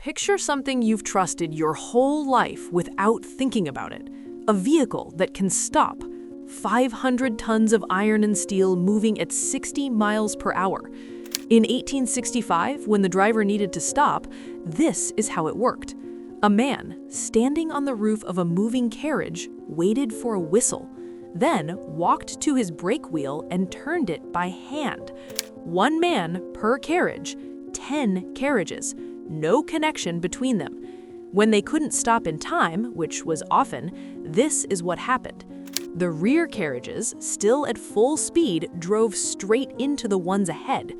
Picture something you've trusted your whole life without thinking about it. A vehicle that can stop. 500 tons of iron and steel moving at 60 miles per hour. In 1865, when the driver needed to stop, this is how it worked. A man, standing on the roof of a moving carriage, waited for a whistle, then walked to his brake wheel and turned it by hand. One man per carriage, 10 carriages, no connection between them. When they couldn't stop in time, which was often, this is what happened. The rear carriages, still at full speed, drove straight into the ones ahead.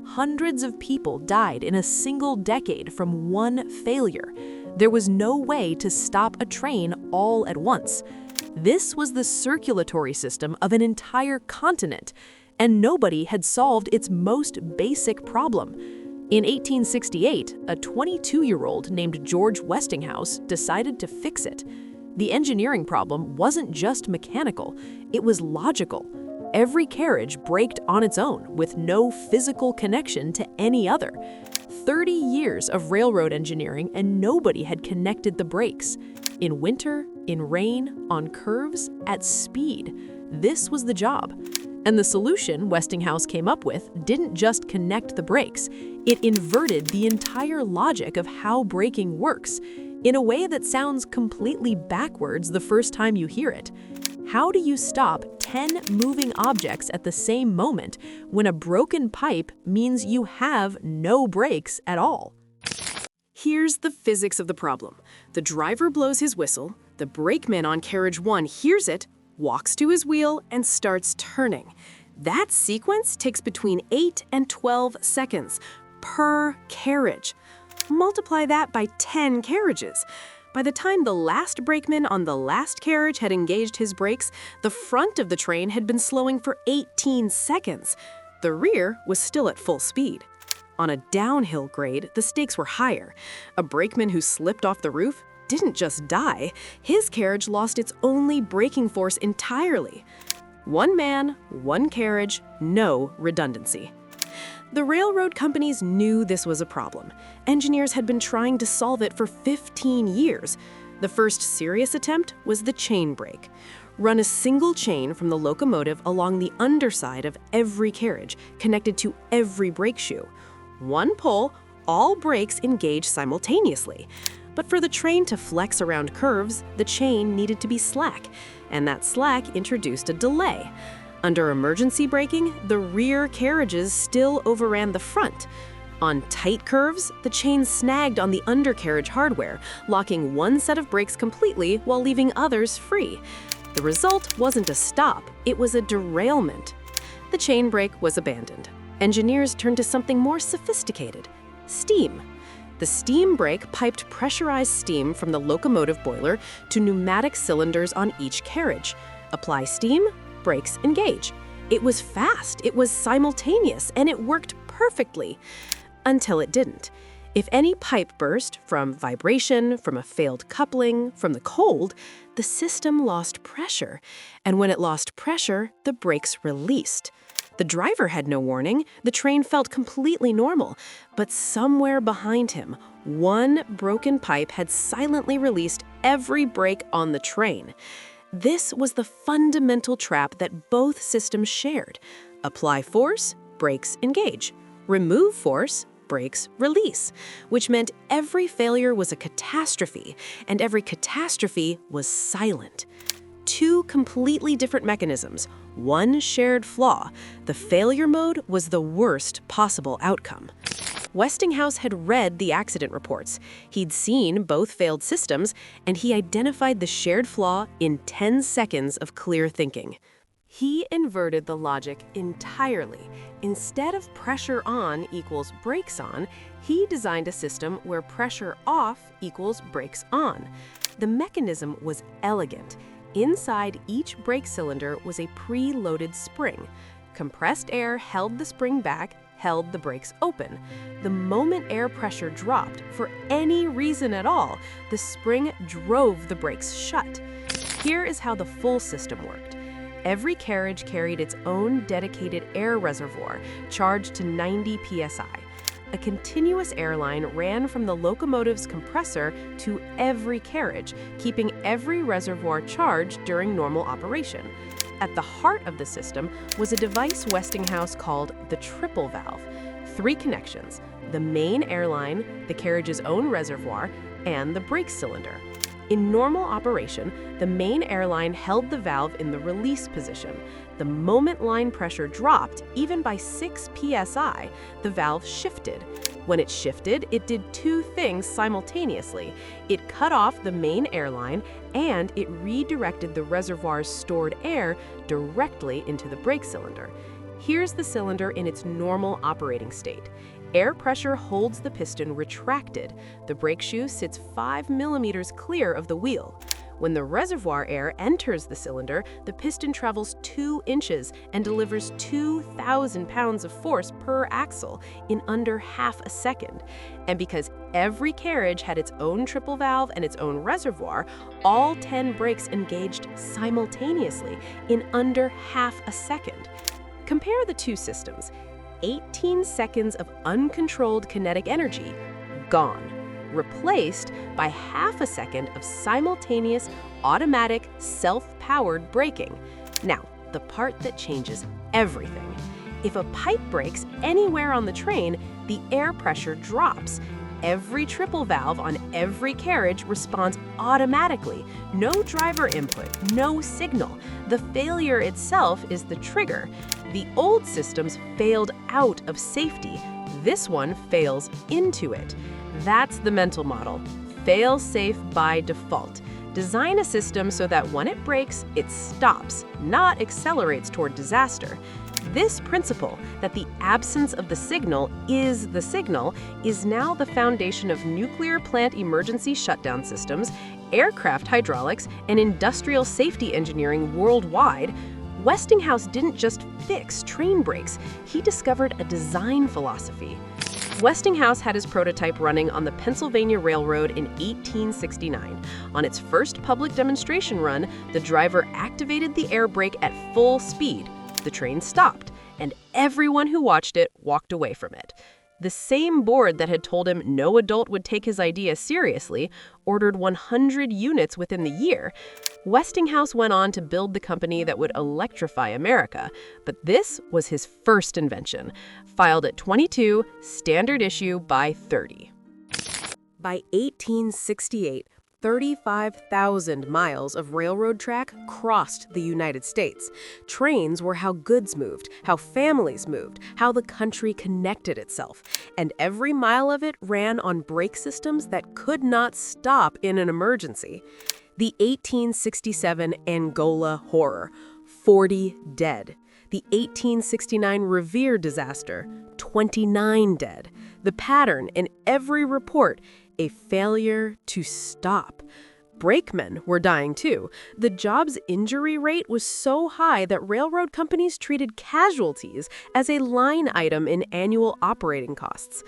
Hundreds of people died in a single decade from one failure. There was no way to stop a train all at once. This was the circulatory system of an entire continent, and nobody had solved its most basic problem. In 1868, a 22-year-old named George Westinghouse decided to fix it. The engineering problem wasn't just mechanical, it was logical. Every carriage braked on its own, with no physical connection to any other. 30 years of railroad engineering and nobody had connected the brakes. In winter, in rain, on curves, at speed. This was the job. And the solution Westinghouse came up with didn't just connect the brakes, it inverted the entire logic of how braking works, in a way that sounds completely backwards the first time you hear it. How do you stop 10 moving objects at the same moment when a broken pipe means you have no brakes at all? Here's the physics of the problem. The driver blows his whistle, the brakeman on carriage 1 hears it, walks to his wheel, and starts turning. That sequence takes between 8 and 12 seconds per carriage. Multiply that by 10 carriages. By the time the last brakeman on the last carriage had engaged his brakes, the front of the train had been slowing for 18 seconds. The rear was still at full speed. On a downhill grade, the stakes were higher. A brakeman who slipped off the roof didn't just die, his carriage lost its only braking force entirely. One man, one carriage, no redundancy. The railroad companies knew this was a problem. Engineers had been trying to solve it for 15 years. The first serious attempt was the chain brake. Run a single chain from the locomotive along the underside of every carriage, connected to every brake shoe. One pull, all brakes engage simultaneously. But for the train to flex around curves, the chain needed to be slack, and that slack introduced a delay. Under emergency braking, the rear carriages still overran the front. On tight curves, the chain snagged on the undercarriage hardware, locking one set of brakes completely while leaving others free. The result wasn't a stop, it was a derailment. The chain brake was abandoned. Engineers turned to something more sophisticated: steam. The steam brake piped pressurized steam from the locomotive boiler to pneumatic cylinders on each carriage. Apply steam, brakes engage. It was fast, it was simultaneous, and it worked perfectly. Until it didn't. If any pipe burst, from vibration, from a failed coupling, from the cold, the system lost pressure. And when it lost pressure, the brakes released. The driver had no warning. The train felt completely normal. But somewhere behind him, one broken pipe had silently released every brake on the train. This was the fundamental trap that both systems shared. Apply force, brakes engage. Remove force, brakes release, which meant every failure was a catastrophe, and every catastrophe was silent. Two completely different mechanisms, one shared flaw. The failure mode was the worst possible outcome. Westinghouse had read the accident reports. He'd seen both failed systems, and he identified the shared flaw in 10 seconds of clear thinking. He inverted the logic entirely. Instead of pressure on equals brakes on, he designed a system where pressure off equals brakes on. The mechanism was elegant. Inside each brake cylinder was a pre-loaded spring. Compressed air held the spring back, held the brakes open. The moment air pressure dropped, for any reason at all, the spring drove the brakes shut. Here is how the full system worked. Every carriage carried its own dedicated air reservoir, charged to 90 psi. A continuous air line ran from the locomotive's compressor to every carriage, keeping every reservoir charged during normal operation. At the heart of the system was a device Westinghouse called the triple valve. 3 connections: the main airline, the carriage's own reservoir, and the brake cylinder. In normal operation, the main airline held the valve in the release position. The moment line pressure dropped, even by 6 psi, the valve shifted. When it shifted, it did 2 things simultaneously. It cut off the main airline, and it redirected the reservoir's stored air directly into the brake cylinder. Here's the cylinder in its normal operating state. Air pressure holds the piston retracted. The brake shoe sits 5 millimeters clear of the wheel. When the reservoir air enters the cylinder, the piston travels 2 inches and delivers 2,000 pounds of force per axle in under half a second. And because every carriage had its own triple valve and its own reservoir, all 10 brakes engaged simultaneously in under half a second. Compare the 2 systems. 18 seconds of uncontrolled kinetic energy, gone, replaced by half a second of simultaneous, automatic, self-powered braking. Now, the part that changes everything. If a pipe breaks anywhere on the train, the air pressure drops. Every triple valve on every carriage responds automatically. No driver input, no signal. The failure itself is the trigger. The old systems failed out of safety. This one fails into it. That's the mental model. Fail safe by default. Design a system so that when it breaks, it stops, not accelerates toward disaster. This principle, that the absence of the signal is the signal, is now the foundation of nuclear plant emergency shutdown systems, aircraft hydraulics, and industrial safety engineering worldwide. Westinghouse didn't just fix train brakes, he discovered a design philosophy. Westinghouse had his prototype running on the Pennsylvania Railroad in 1869. On its first public demonstration run, the driver activated the air brake at full speed. The train stopped, and everyone who watched it walked away from it. The same board that had told him no adult would take his idea seriously ordered 100 units within the year. Westinghouse went on to build the company that would electrify America, but this was his first invention, filed at 22, standard issue by 30. By 1868, 35,000 miles of railroad track crossed the United States. Trains were how goods moved, how families moved, how the country connected itself. And every mile of it ran on brake systems that could not stop in an emergency. The 1867 Angola horror, 40 dead. The 1869 Revere disaster, 29 dead. The pattern in every report, a failure to stop. Brakemen were dying too. The job's injury rate was so high that railroad companies treated casualties as a line item in annual operating costs.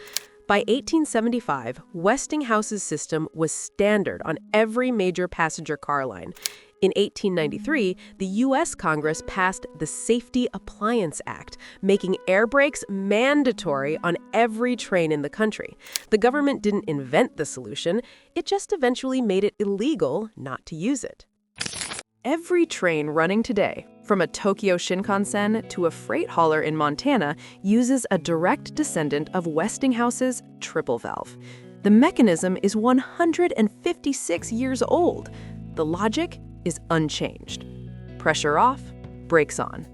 By 1875, Westinghouse's system was standard on every major passenger car line. In 1893, the U.S. Congress passed the Safety Appliance Act, making air brakes mandatory on every train in the country. The government didn't invent the solution, it just eventually made it illegal not to use it. Every train running today, from a Tokyo Shinkansen to a freight hauler in Montana, uses a direct descendant of Westinghouse's triple valve. The mechanism is 156 years old. The logic is unchanged. Pressure off, brakes on.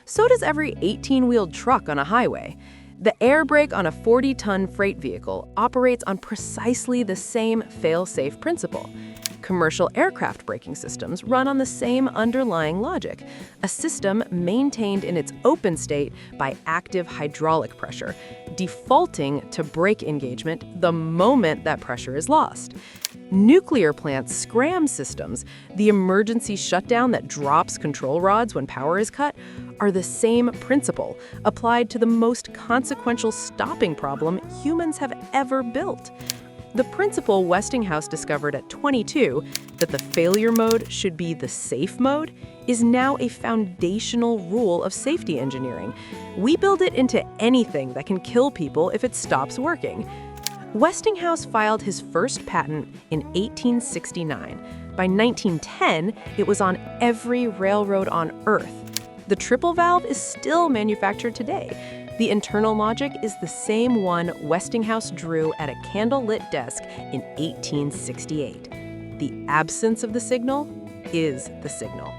So does every 18-wheeled truck on a highway. The air brake on a 40-ton freight vehicle operates on precisely the same fail-safe principle. Commercial aircraft braking systems run on the same underlying logic, a system maintained in its open state by active hydraulic pressure, defaulting to brake engagement the moment that pressure is lost. Nuclear plants scram systems, the emergency shutdown that drops control rods when power is cut, are the same principle applied to the most consequential stopping problem humans have ever built. The principle Westinghouse discovered at 22, that the failure mode should be the safe mode, is now a foundational rule of safety engineering. We build it into anything that can kill people if it stops working. Westinghouse filed his first patent in 1869. By 1910, it was on every railroad on Earth. The triple valve is still manufactured today. The internal logic is the same one Westinghouse drew at a candle-lit desk in 1868. The absence of the signal is the signal.